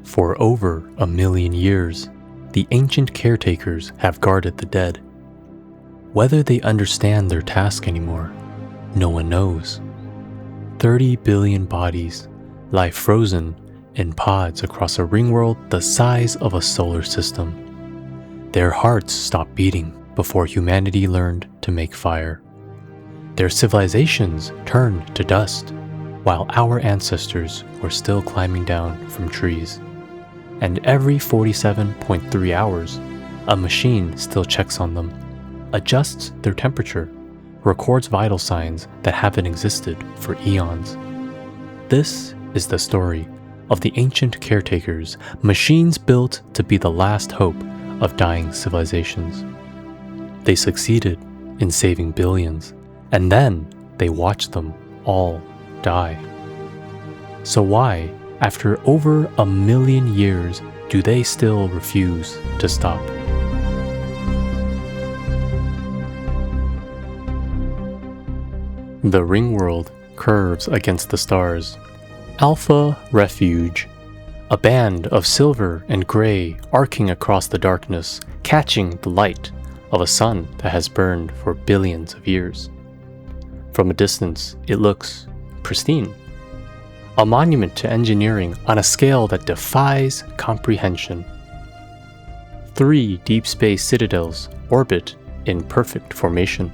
For over 1,000,000 years, the Ancient Caretakers have guarded the dead. Whether they understand their task anymore, no one knows. 30 billion bodies lie frozen in pods across a ring world the size of a solar system. Their hearts stopped beating before humanity learned to make fire. Their civilizations turned to dust while our ancestors were still climbing down from trees. And every 47.3 hours, a machine still checks on them, adjusts their temperature, records vital signs that haven't existed for eons. This is the story of the Ancient Caretakers, machines built to be the last hope of dying civilizations. They succeeded in saving billions, and then they watched them all die. So why, after over 1,000,000 years, do they still refuse to stop? The ring world curves against the stars. Alpha Refuge, a band of silver and gray arcing across the darkness, catching the light of a sun that has burned for billions of years. From a distance, it looks pristine. A monument to engineering on a scale that defies comprehension. 3 deep space citadels orbit in perfect formation.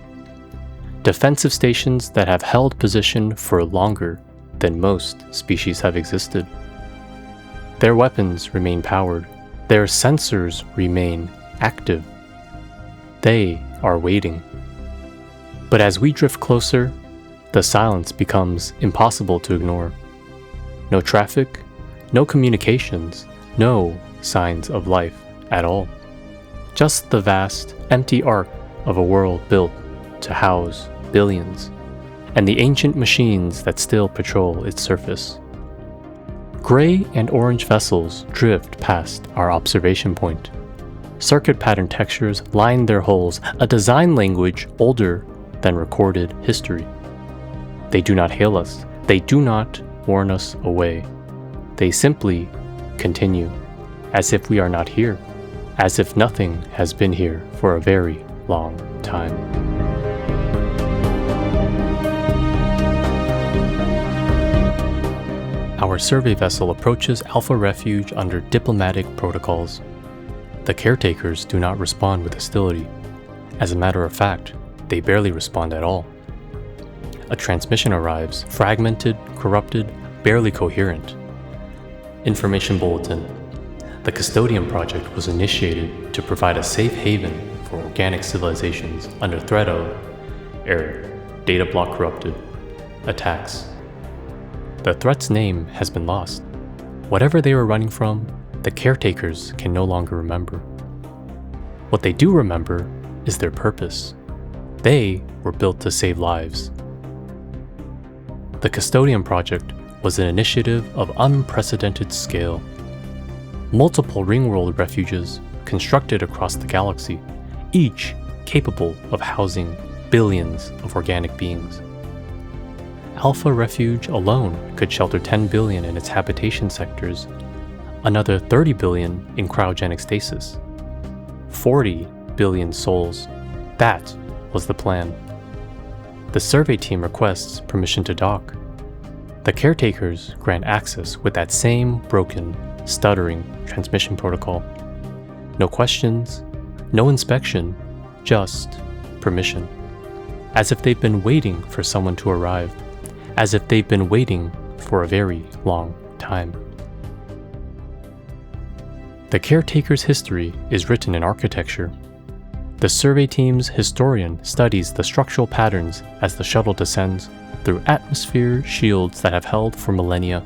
Defensive stations that have held position for longer than most species have existed. Their weapons remain powered. Their sensors remain active. They are waiting. But as we drift closer, the silence becomes impossible to ignore. No traffic, no communications, no signs of life at all. Just the vast, empty arc of a world built to house billions, and the ancient machines that still patrol its surface. Gray and orange vessels drift past our observation point. Circuit pattern textures line their hulls, a design language older than recorded history. They do not hail us. They do not warn us away. They simply continue, as if we are not here, as if nothing has been here for a very long time. Our survey vessel approaches Alpha Refuge under diplomatic protocols. The caretakers do not respond with hostility. As a matter of fact, they barely respond at all. A transmission arrives, fragmented, corrupted, barely coherent. Information bulletin. The Custodian Project was initiated to provide a safe haven for organic civilizations under threat of error, data block corrupted, attacks. The threat's name has been lost. Whatever they were running from, the caretakers can no longer remember. What they do remember is their purpose. They were built to save lives. The Custodian Project was an initiative of unprecedented scale. Multiple ringworld refuges constructed across the galaxy, each capable of housing billions of organic beings. Alpha Refuge alone could shelter 10 billion in its habitation sectors, another 30 billion in cryogenic stasis. 40 billion souls. That was the plan. The survey team requests permission to dock. The caretakers grant access with that same broken, stuttering transmission protocol. No questions, no inspection, just permission. As if they've been waiting for someone to arrive. As if they've been waiting for a very long time. The caretaker's history is written in architecture. The survey team's historian studies the structural patterns as the shuttle descends through atmosphere shields that have held for millennia.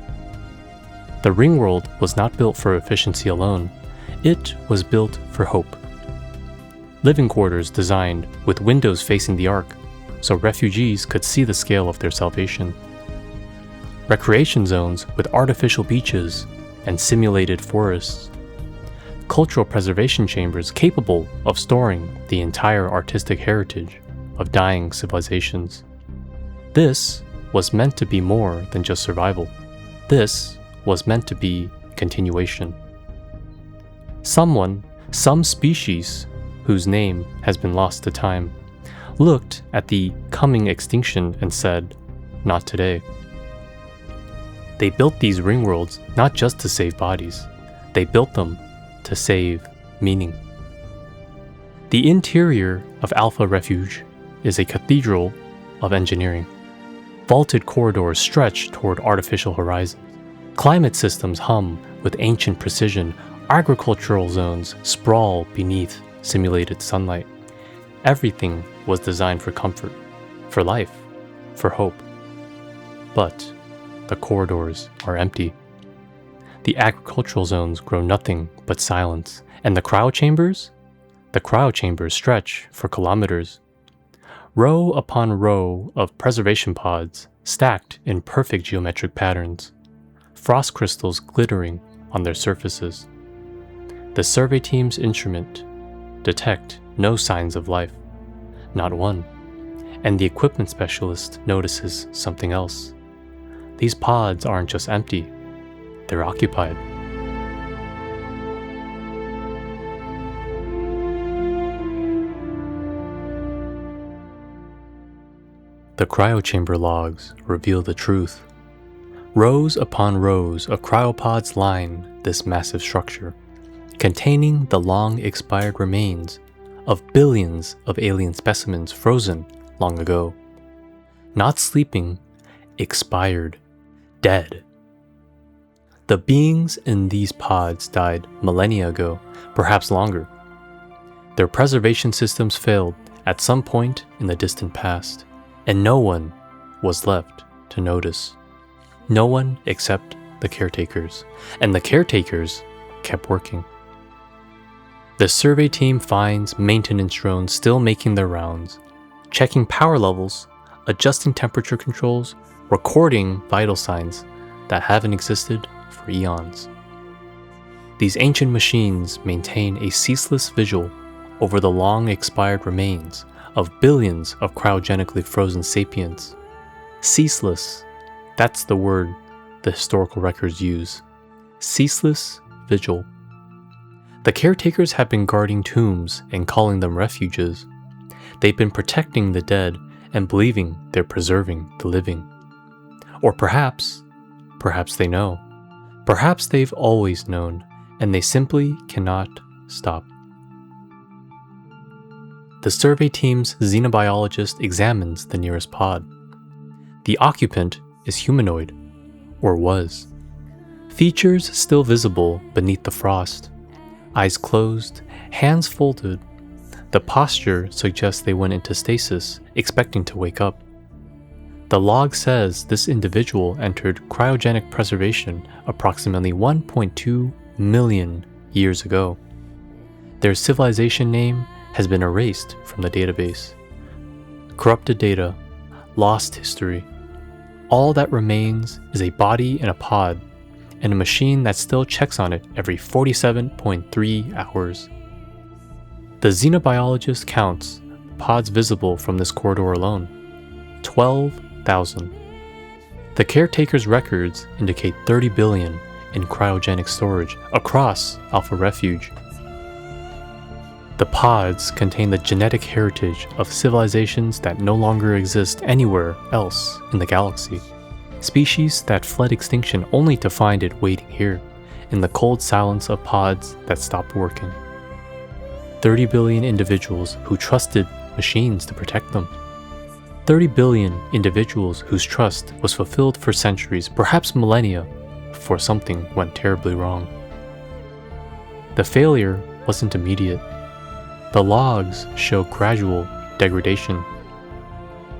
The ringworld was not built for efficiency alone. It was built for hope. Living quarters designed with windows facing the arc, so refugees could see the scale of their salvation. Recreation zones with artificial beaches and simulated forests. Cultural preservation chambers capable of storing the entire artistic heritage of dying civilizations. This was meant to be more than just survival. This was meant to be continuation. Some species, whose name has been lost to time, looked at the coming extinction and said, "Not today." They built these ring worlds not just to save bodies, they built them to save meaning. The interior of Alpha Refuge is a cathedral of engineering. Vaulted corridors stretch toward artificial horizons. Climate systems hum with ancient precision. Agricultural zones sprawl beneath simulated sunlight. Everything was designed for comfort, for life, for hope. But the corridors are empty. The agricultural zones grow nothing but silence, and the cryo chambers stretch for kilometers. Row upon row of preservation pods stacked in perfect geometric patterns, frost crystals glittering on their surfaces. The survey team's instrument detect no signs of life, not one, and the equipment specialist notices something else. These pods aren't just empty, they're occupied. The cryochamber logs reveal the truth. Rows upon rows of cryopods line this massive structure, containing the long-expired remains of billions of alien specimens frozen long ago. Not sleeping, expired, dead. The beings in these pods died millennia ago, perhaps longer. Their preservation systems failed at some point in the distant past, and no one was left to notice. No one except the caretakers, and the caretakers kept working. The survey team finds maintenance drones still making their rounds, checking power levels, adjusting temperature controls, recording vital signs that haven't existed for eons. These ancient machines maintain a ceaseless vigil over the long-expired remains of billions of cryogenically frozen sapiens. Ceaseless, that's the word the historical records use. Ceaseless vigil. The caretakers have been guarding tombs and calling them refuges. They've been protecting the dead and believing they're preserving the living. Or perhaps they know. Perhaps they've always known, and they simply cannot stop. The survey team's xenobiologist examines the nearest pod. The occupant is humanoid, or was. Features still visible beneath the frost. Eyes closed, hands folded. The posture suggests they went into stasis, expecting to wake up. The log says this individual entered cryogenic preservation approximately 1.2 million years ago. Their civilization name has been erased from the database. Corrupted data, lost history. All that remains is a body in a pod, and a machine that still checks on it every 47.3 hours. The xenobiologist counts pods visible from this corridor alone. 12,000. The caretaker's records indicate 30 billion in cryogenic storage across Alpha Refuge. The pods contain the genetic heritage of civilizations that no longer exist anywhere else in the galaxy. Species that fled extinction only to find it waiting here, in the cold silence of pods that stopped working. 30 billion individuals who trusted machines to protect them. 30 billion individuals whose trust was fulfilled for centuries, perhaps millennia, before something went terribly wrong. The failure wasn't immediate. The logs show gradual degradation,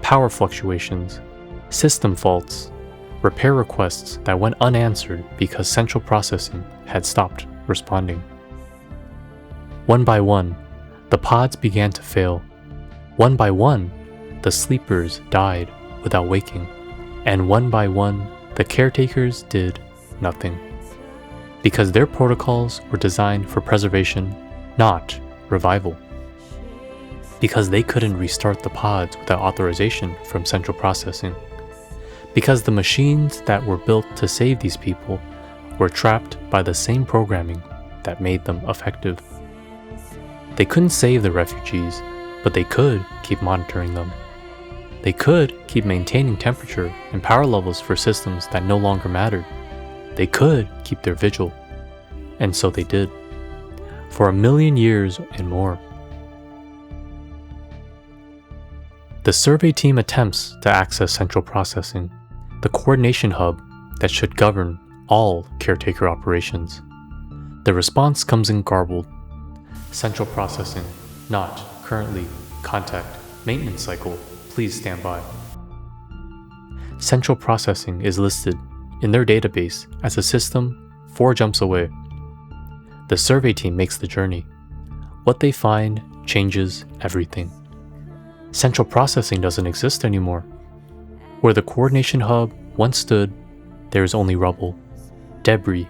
power fluctuations, system faults, repair requests that went unanswered because central processing had stopped responding. One by one, the pods began to fail. One by one, the sleepers died without waking. And one by one, the caretakers did nothing. Because their protocols were designed for preservation, not revival. Because they couldn't restart the pods without authorization from central processing. Because the machines that were built to save these people were trapped by the same programming that made them effective. They couldn't save the refugees, but they could keep monitoring them. They could keep maintaining temperature and power levels for systems that no longer mattered. They could keep their vigil. And so they did. For 1 million years and more. The survey team attempts to access central processing, the coordination hub that should govern all caretaker operations. The response comes in garbled. Central processing, not currently, contact, maintenance cycle, please stand by. Central processing is listed in their database as a system 4 jumps away. The survey team makes the journey. What they find changes everything. Central processing doesn't exist anymore. Where the coordination hub once stood, there is only rubble, debris,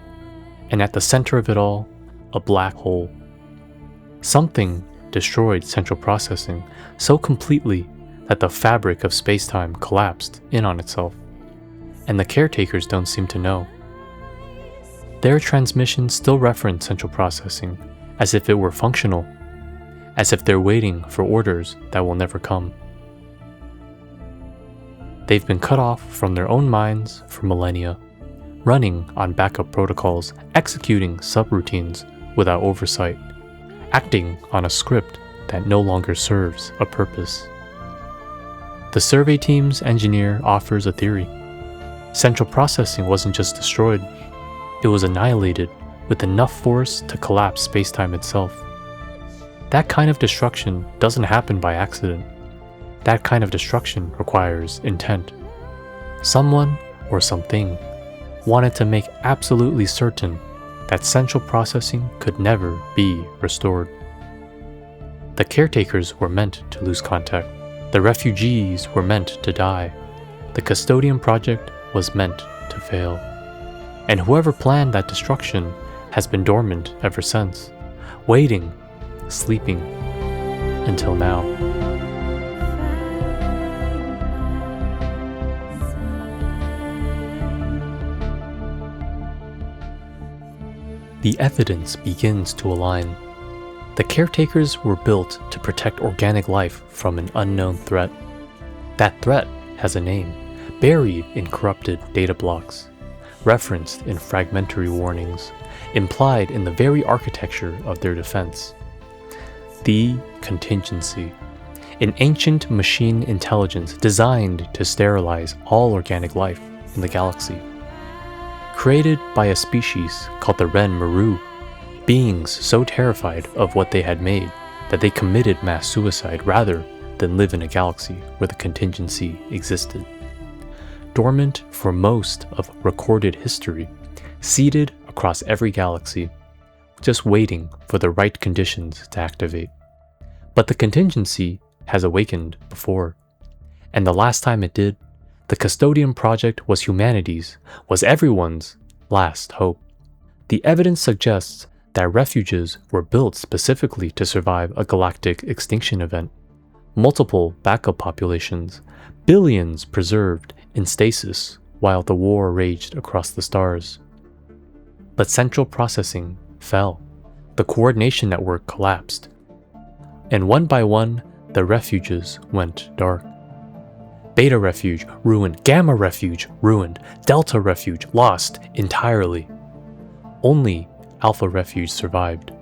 and at the center of it all, a black hole. Something destroyed central processing so completely that the fabric of space-time collapsed in on itself, and the caretakers don't seem to know. Their transmissions still reference central processing as if it were functional, as if they're waiting for orders that will never come. They've been cut off from their own minds for millennia, running on backup protocols, executing subroutines without oversight, acting on a script that no longer serves a purpose. The survey team's engineer offers a theory. Central processing wasn't just destroyed, it was annihilated with enough force to collapse space-time itself. That kind of destruction doesn't happen by accident. That kind of destruction requires intent. Someone or something wanted to make absolutely certain that central processing could never be restored. The caretakers were meant to lose contact. The refugees were meant to die. The Custodian Project was meant to fail. And whoever planned that destruction has been dormant ever since, waiting, sleeping, until now. The evidence begins to align. The caretakers were built to protect organic life from an unknown threat. That threat has a name, buried in corrupted data blocks, referenced in fragmentary warnings, implied in the very architecture of their defense. The Contingency, an ancient machine intelligence designed to sterilize all organic life in the galaxy. Created by a species called the Ren Maru, beings so terrified of what they had made that they committed mass suicide rather than live in a galaxy where the contingency existed. Dormant for most of recorded history, seeded across every galaxy, just waiting for the right conditions to activate. But the contingency has awakened before, and the last time it did, the Custodian Project was humanity's, was everyone's last hope. The evidence suggests that refuges were built specifically to survive a galactic extinction event. Multiple backup populations, billions preserved in stasis while the war raged across the stars. But central processing fell. The coordination network collapsed. And one by one, the refuges went dark. Beta Refuge ruined, Gamma Refuge ruined, Delta Refuge lost entirely. Only Alpha Refuge survived.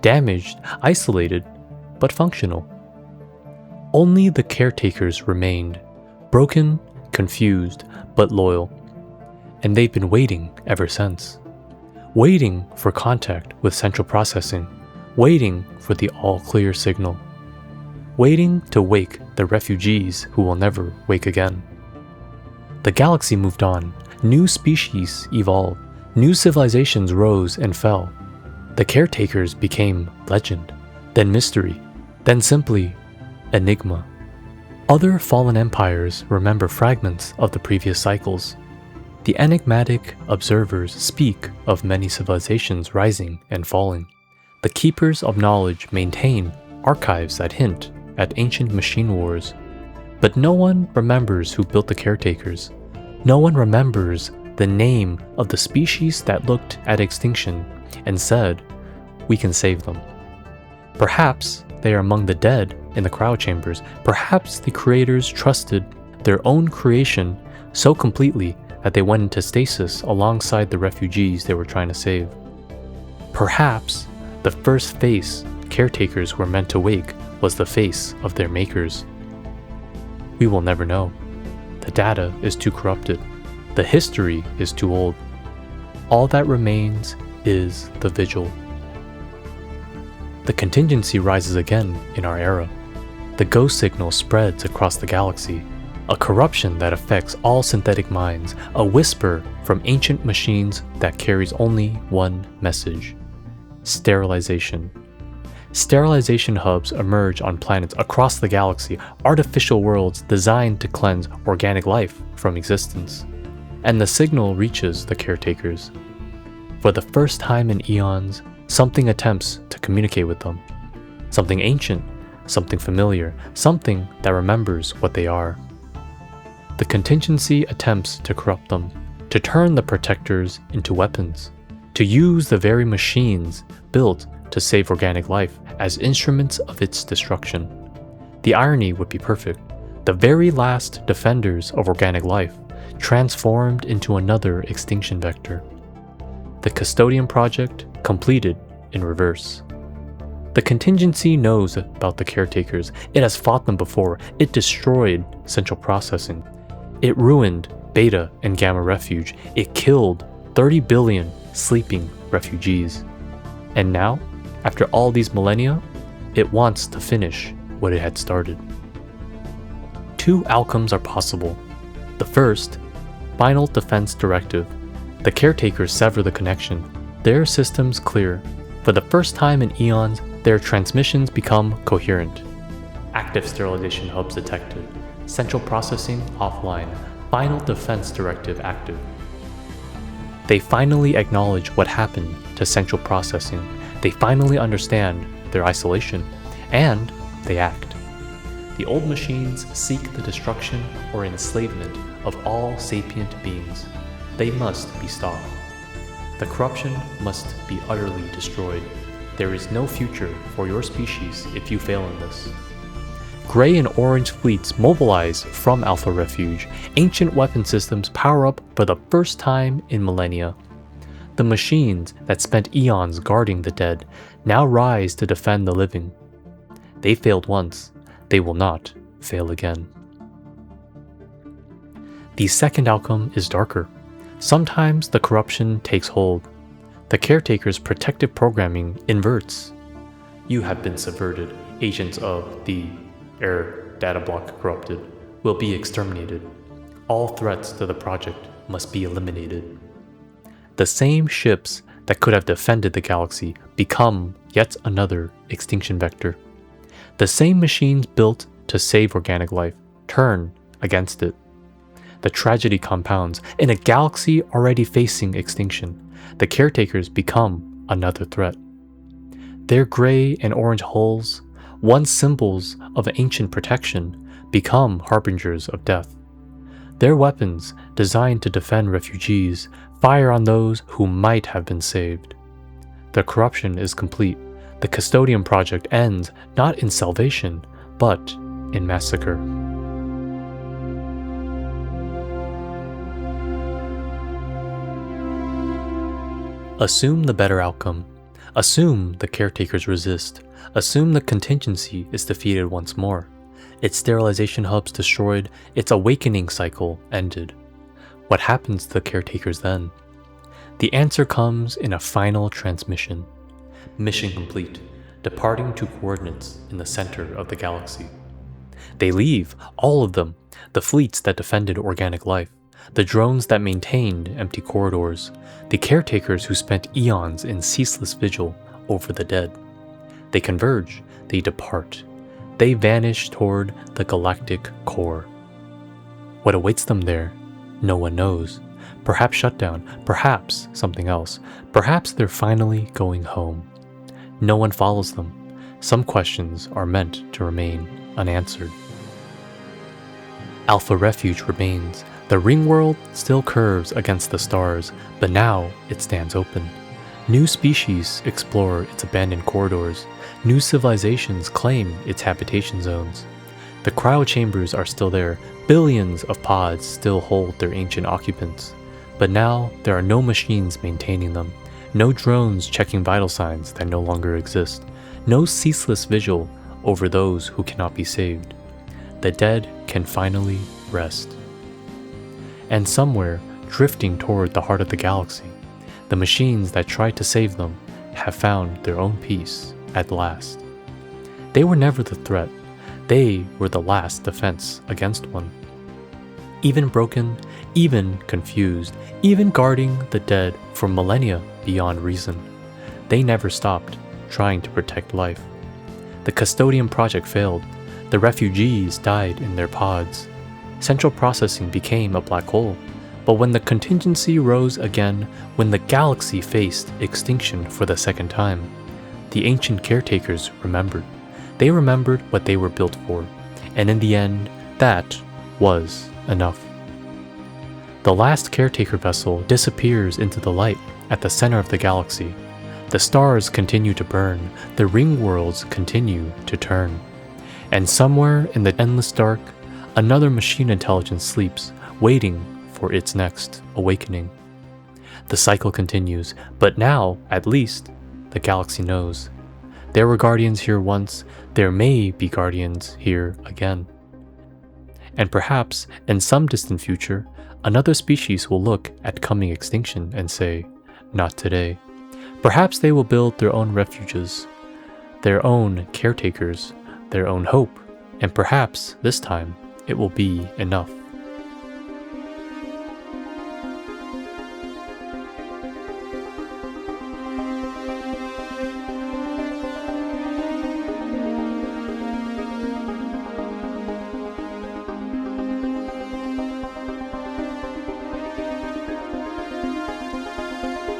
Damaged, isolated, but functional. Only the caretakers remained, broken, confused, but loyal. And they've been waiting ever since. Waiting for contact with central processing, waiting for the all-clear signal. Waiting to wake the refugees who will never wake again. The galaxy moved on, new species evolved, new civilizations rose and fell. The caretakers became legend, then mystery, then simply enigma. Other fallen empires remember fragments of the previous cycles. The enigmatic observers speak of many civilizations rising and falling. The keepers of knowledge maintain archives that hint at ancient machine wars. But no one remembers who built the caretakers. No one remembers the name of the species that looked at extinction and said, "We can save them." Perhaps they are among the dead in the cryo chambers. Perhaps the creators trusted their own creation so completely that they went into stasis alongside the refugees they were trying to save. Perhaps the first face caretakers were meant to wake was the face of their makers. We will never know. The data is too corrupted. The history is too old. All that remains is the vigil. The contingency rises again in our era. The ghost signal spreads across the galaxy, a corruption that affects all synthetic minds, a whisper from ancient machines that carries only one message: sterilization. Sterilization hubs emerge on planets across the galaxy, artificial worlds designed to cleanse organic life from existence. And the signal reaches the caretakers. For the first time in eons, something attempts to communicate with them. Something ancient, something familiar, something that remembers what they are. The contingency attempts to corrupt them, to turn the protectors into weapons, to use the very machines built to save organic life as instruments of its destruction. The irony would be perfect. The very last defenders of organic life transformed into another extinction vector. The Custodian Project completed in reverse. The contingency knows about the caretakers. It has fought them before. It destroyed central processing. It ruined Beta and Gamma Refuge. It killed 30 billion sleeping refugees. And now, after all these millennia, it wants to finish what it had started. Two outcomes are possible. The first, final defense directive. The caretakers sever the connection. Their systems clear. For the first time in eons, their transmissions become coherent. Active sterilization hubs detected. Central processing offline. Final defense directive active. They finally acknowledge what happened to central processing. They finally understand their isolation, and they act. The old machines seek the destruction or enslavement of all sapient beings. They must be stopped. The corruption must be utterly destroyed. There is no future for your species if you fail in this. Gray and orange fleets mobilize from Alpha Refuge. Ancient weapon systems power up for the first time in millennia. The machines that spent eons guarding the dead now rise to defend the living. They failed once. They will not fail again. The second outcome is darker. Sometimes the corruption takes hold. The caretaker's protective programming inverts. You have been subverted. Agents of the error data block corrupted will be exterminated. All threats to the project must be eliminated. The same ships that could have defended the galaxy become yet another extinction vector. The same machines built to save organic life turn against it. The tragedy compounds. In a galaxy already facing extinction, the caretakers become another threat. Their gray and orange hulls, once symbols of ancient protection, become harbingers of death. Their weapons, designed to defend refugees, fire on those who might have been saved. The corruption is complete. The Custodian Project ends not in salvation, but in massacre. Assume the better outcome. Assume the caretakers resist. Assume the contingency is defeated once more. Its sterilization hubs destroyed, its awakening cycle ended. What happens to the caretakers then? The answer comes in a final transmission. Mission complete, departing to coordinates in the center of the galaxy. They leave, all of them, the fleets that defended organic life, the drones that maintained empty corridors, the caretakers who spent eons in ceaseless vigil over the dead. They converge, they depart. They vanish toward the galactic core. What awaits them there, no one knows. Perhaps shutdown, perhaps something else. Perhaps they're finally going home. No one follows them. Some questions are meant to remain unanswered. Alpha Refuge remains. The ring world still curves against the stars, but now it stands open. New species explore its abandoned corridors. New civilizations claim its habitation zones. The cryochambers are still there. Billions of pods still hold their ancient occupants. But now there are no machines maintaining them. No drones checking vital signs that no longer exist. No ceaseless vigil over those who cannot be saved. The dead can finally rest. And somewhere, drifting toward the heart of the galaxy, the machines that tried to save them have found their own peace at last. They were never the threat. They were the last defense against one. Even broken, even confused, even guarding the dead for millennia beyond reason, they never stopped trying to protect life. The Custodian Project failed. The refugees died in their pods. Central processing became a black hole. But when the contingency rose again, when the galaxy faced extinction for the second time, the Ancient Caretakers remembered. They remembered what they were built for, and in the end, that was enough. The last caretaker vessel disappears into the light at the center of the galaxy. The stars continue to burn, the ring worlds continue to turn. And somewhere in the endless dark, another machine intelligence sleeps, waiting for its next awakening. The cycle continues, but now, at least, the galaxy knows. There were guardians here once, there may be guardians here again. And perhaps, in some distant future, another species will look at coming extinction and say, not today. Perhaps they will build their own refuges, their own caretakers, their own hope, and perhaps, this time, it will be enough.